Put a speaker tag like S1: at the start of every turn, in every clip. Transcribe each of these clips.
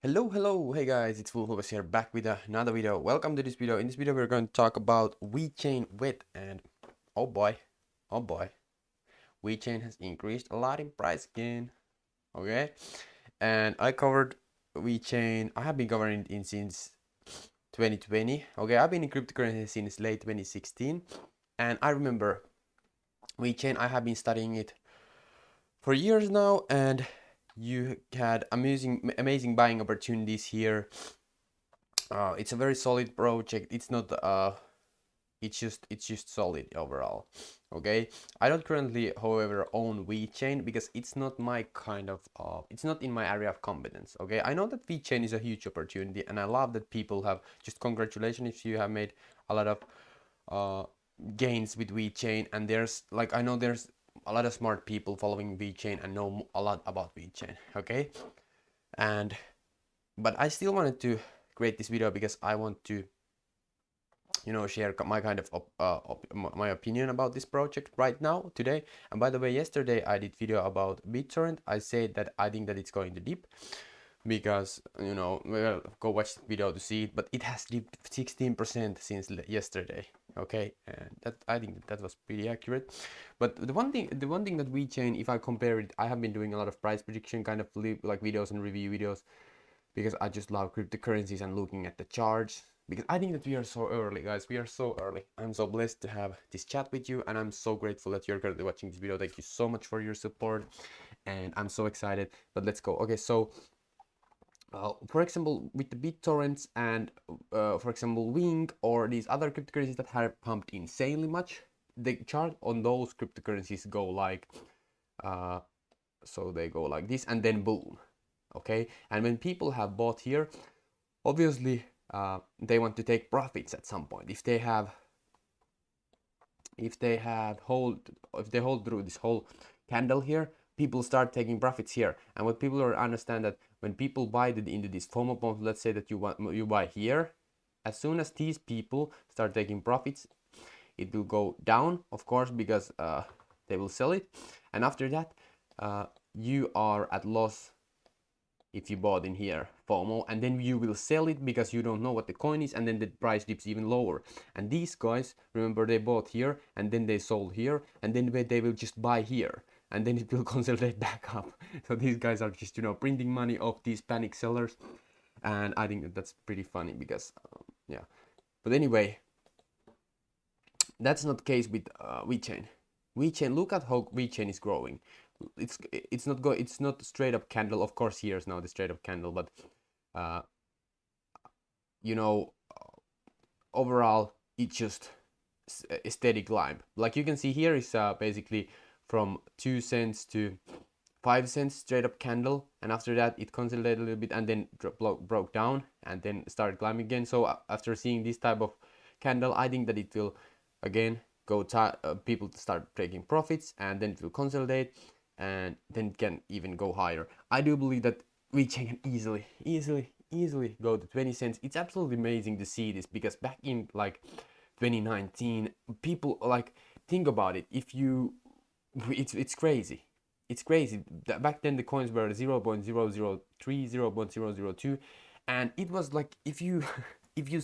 S1: Hello, hey guys, it's Wolfobus here back with another video. Welcome to this video. In this video, we're going to talk about Vechain width, and oh boy, oh boy, Vechain has increased a lot in price again. Okay, and I covered Vechain. I have been covering it since 2020. Okay, I've been in cryptocurrency since late 2016, and I remember Vechain. I have been studying it for years now, and you had amazing buying opportunities here. It's a very solid project. It's just solid overall. Okay, I don't currently, however, own VeChain because it's not my kind of it's not in my area of competence. Okay, I know that VeChain is a huge opportunity, and I love that people have just congratulations if you have made a lot of uh, gains with VeChain, and there's like I know there's a lot of smart people following VeChain and know a lot about VeChain. Okay, and but I still wanted to create this video because I want to share my kind of my opinion about this project right now today. And by the way, yesterday I did video about BitTorrent. I said that I think that it's going to dip because well, go watch the video to see it, but it has dipped 16% since yesterday. Okay, and that I think that was pretty accurate. But the one thing that VeChain, if I compare it, I have been doing a lot of price prediction kind of like videos and review videos because I just love cryptocurrencies and looking at the charts. Because I think that we are so early, guys. We are so early. I'm so blessed to have this chat with you, and I'm so grateful that you're currently watching this video. Thank you so much for your support, and I'm so excited. But let's go. Okay, so for example, with the BitTorrents and for example, Wing or these other cryptocurrencies that have pumped insanely much, the chart on those cryptocurrencies go like, so they go like this, and then boom. Okay, and when people have bought here, obviously they want to take profits at some point. If they hold through this whole candle here, people start taking profits here. And what people don't understand, that when people buy into this FOMO pump, let's say that you buy here, as soon as these people start taking profits, it will go down, of course, because they will sell it, and after that you are at loss if you bought in here FOMO, and then you will sell it because you don't know what the coin is, and then the price dips even lower. And these guys, remember, they bought here and then they sold here, and then they will just buy here, and then it will consolidate back up. So these guys are just printing money off these panic sellers, and I think that's pretty funny because yeah. But anyway, that's not the case with VeChain. VeChain, look at how VeChain is growing. It's not straight up candle. Of course, here's now the straight up candle, but uh, you know, overall it's just a steady climb. Like you can see here is basically from 2 cents to 5 cents straight up candle, and after that it consolidated a little bit and then broke down and then started climbing again. So after seeing this type of candle, I think that it will again go people start taking profits, and then it will consolidate, and then it can even go higher. I do believe that we can easily go to 20 cents. It's absolutely amazing to see this, because back in like 2019, people like, think about it. If you it's crazy. It's crazy. Back then the coins were 0.003, 0.002, and it was like, if you if you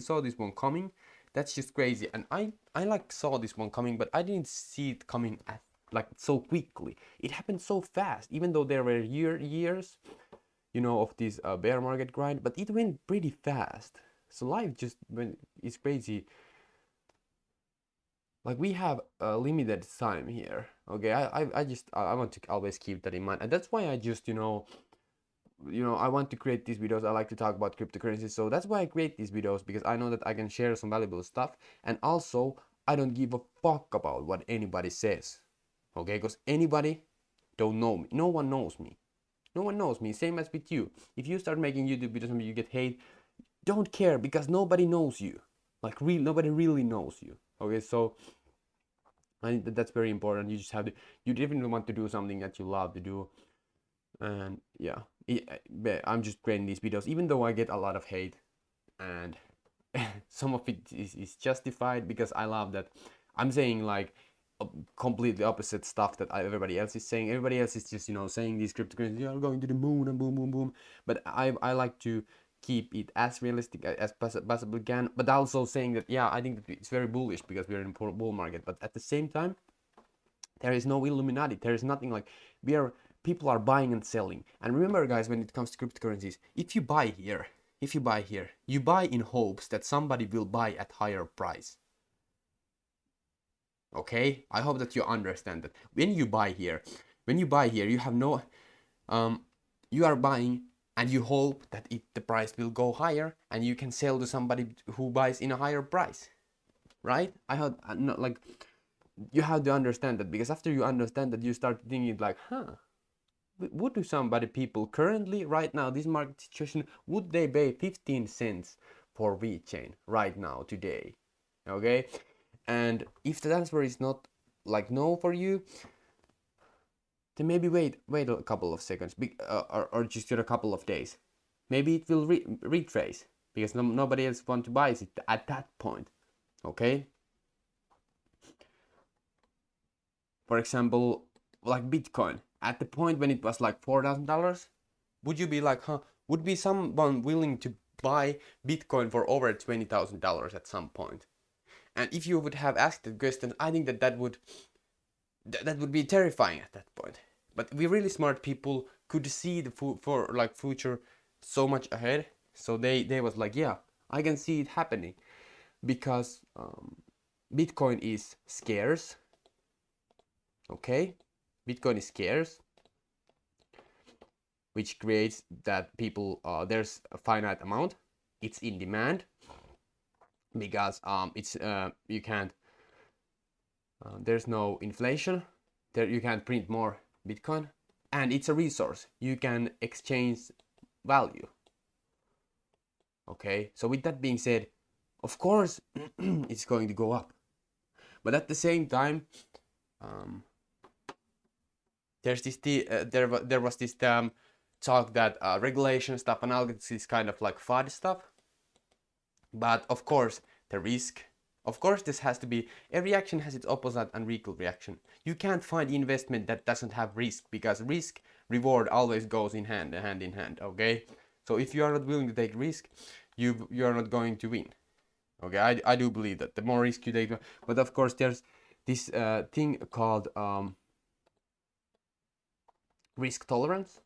S1: saw this one coming, that's just crazy. And I like saw this one coming, but I didn't see it coming at like so quickly. It happened so fast, even though there were years of this bear market grind, but it went pretty fast. So life just went, it's crazy. Like, we have a limited time here. Okay, I want to always keep that in mind, and that's why I just I want to create these videos. I like to talk about cryptocurrencies, so that's why I create these videos, because I know that I can share some valuable stuff, and also I don't give a fuck about what anybody says. Okay, because anybody don't know me. No one knows me. No one knows me. Same as with you. If you start making YouTube videos and you get hate, don't care, because nobody knows you. Like, nobody really knows you. Okay, so I think that's very important. You just have to, you definitely want to do something that you love to do. And yeah, I'm just creating these videos, even though I get a lot of hate, and some of it is justified, because I love that I'm saying, like, completely opposite stuff that everybody else is saying. Everybody else is just, you know, saying these cryptocurrencies are going to the moon and boom, boom, boom. But I like to keep it as realistic as possibly can. But also saying that, yeah, I think that it's very bullish because we're in a bull market. But at the same time, there is no Illuminati. There is nothing like people are buying and selling. And remember, guys, when it comes to cryptocurrencies, if you buy here, you buy in hopes that somebody will buy at higher price. Okay, I hope that you understand that when you buy here, you have no, you are buying and you hope that the price will go higher and you can sell to somebody who buys in a higher price, right? I have not like, you have to understand that, because after you understand that, you start thinking like, would do somebody people currently right now this market situation, would they pay 15 cents for Vechain right now today? Okay, and if the answer is not like no for you, then maybe wait a couple of seconds, or just a couple of days. Maybe it will retrace because nobody else want to buy it at that point. Okay, for example, like Bitcoin, at the point when it was like $4,000, would you be like, would be someone willing to buy Bitcoin for over $20,000 at some point? And if you would have asked the question, I think that would be terrifying at that point. But we really smart people could see the future so much ahead, so they was like, yeah, I can see it happening, because Bitcoin is scarce. Okay, Bitcoin is scarce, which creates that people, there's a finite amount. It's in demand because it's you can't, there's no inflation there, you can't print more Bitcoin, and it's a resource, you can exchange value. Okay, so with that being said, of course it's going to go up, but at the same time, there's this there was this talk that regulation stuff and algorithms is kind of like FUD stuff. But of course, the risk, of course, this has to be, every action has its opposite and equal reaction. You can't find investment that doesn't have risk, because risk reward always goes in hand in hand. Okay, so if you are not willing to take risk, you are not going to win. Okay, I do believe that the more risk you take, but of course there's this thing called risk tolerance.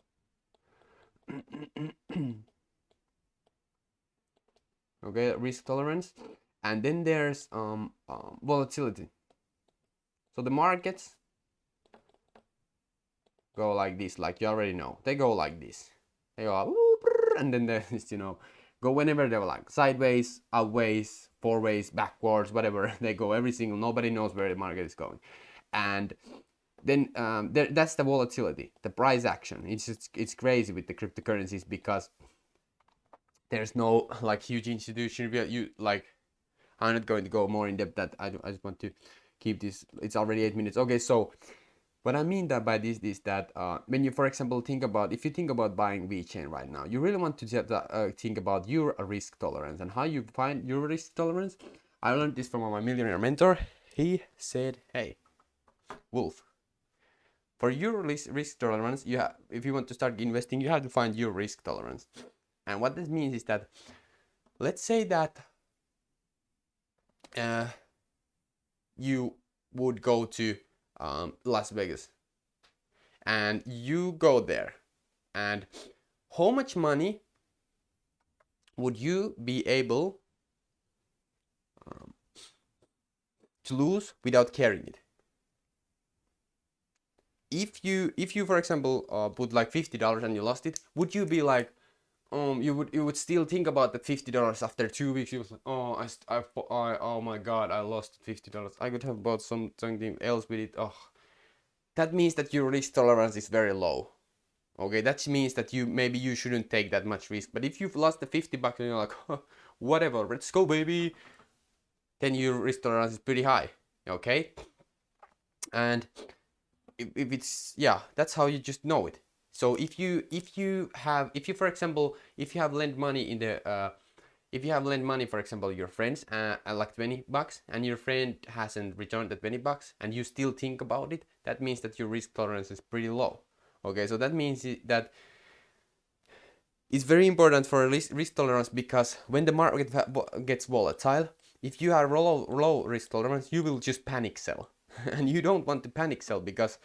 S1: Okay, risk tolerance, and then there's volatility. So the markets go like this, like you already know. They go like this. They go, and then there's, you know, go whenever they're like sideways, outways, fourways, backwards, whatever. They go every single. Nobody knows where the market is going, and then that's the volatility, the price action. It's crazy with the cryptocurrencies, because there's no like huge institution. You like, I'm not going to go more in depth. That I just want to keep this. It's already 8 minutes. Okay, so what I mean that by this is that when you, for example, if you think about buying Vechain right now, you really want to think about your risk tolerance and how you find your risk tolerance. I learned this from my millionaire mentor. He said, "Hey, Wolf, for your risk tolerance, if you want to start investing, you have to find your risk tolerance." And what this means is that, let's say that you would go to Las Vegas, and you go there, and how much money would you be able to lose without carrying it? If you for example put like $50 and you lost it, would you be like, you would still think about the $50 after 2 weeks? You was like, oh my god, I lost $50. I could have bought something else with it. Oh, that means that your risk tolerance is very low. Okay, that means that maybe you shouldn't take that much risk. But if you've lost the $50 and you're like, whatever, let's go, baby, then your risk tolerance is pretty high. Okay, and if it's, yeah, that's how you just know it. So if you for example, if you have lent money in the if you have lent money, for example, your friends, like $20, and your friend hasn't returned the $20, and you still think about it, that means that your risk tolerance is pretty low. Okay, so that means that it's very important for risk tolerance, because when the market gets volatile, if you have low risk tolerance, you will just panic sell. And you don't want to panic sell, because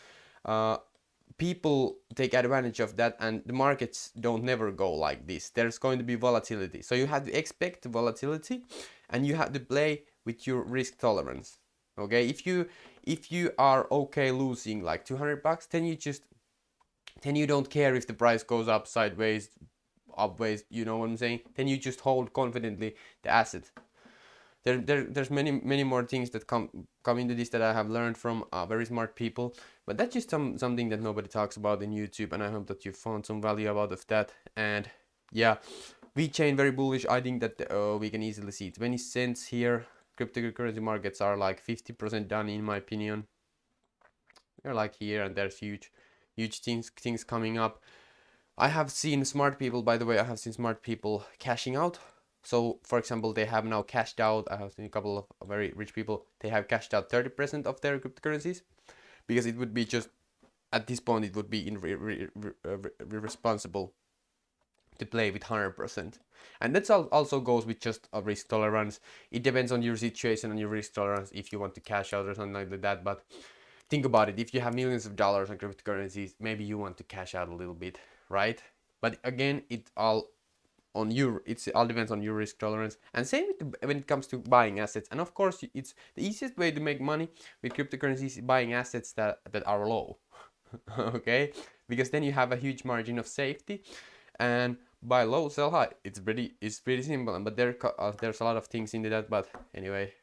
S1: people take advantage of that, and the markets don't never go like this. There's going to be volatility, so you have to expect volatility, and you have to play with your risk tolerance. Okay, if you are okay losing like $200, then you don't care if the price goes up, sideways, upways, you know what I'm saying? Then you just hold confidently the asset. There's many more things that come into this that I have learned from very smart people, but that's just something that nobody talks about in YouTube, and I hope that you found some value out of that. And yeah, Vechain very bullish. I think that we can easily see 20 cents here. Cryptocurrency markets are like 50% done, in my opinion. They're like here, and there's huge things coming up. I have seen smart people, by the way, I have seen smart people cashing out. So, for example, they have now cashed out. I have seen a couple of very rich people, they have cashed out 30% of their cryptocurrencies, because it would be just, at this point, it would be irresponsible to play with 100%. And that also goes with just a risk tolerance. It depends on your situation and your risk tolerance if you want to cash out or something like that. But think about it, if you have millions of dollars on cryptocurrencies, maybe you want to cash out a little bit, right? But again, it all depends on your risk tolerance. And same when it comes to buying assets. And of course, it's the easiest way to make money with cryptocurrencies, buying assets that are low. Okay, because then you have a huge margin of safety, and buy low, sell high. It's pretty simple. But there's a lot of things into that. But anyway,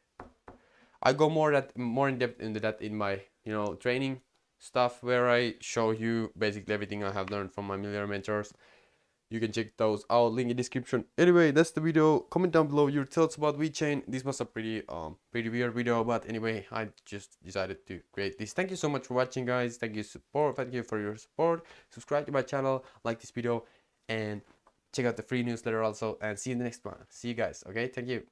S1: I go more in depth into that in my training stuff, where I show you basically everything I have learned from my millionaire mentors. You can check those out, link in description. Anyway, that's the video. Comment down below your thoughts about Vechain. This was a pretty weird video, but anyway, I just decided to create this. Thank you so much for watching, guys. Thank you for your support. Subscribe to my channel, like this video, and check out the free newsletter also, and see you in the next one. See you guys. Okay, thank you.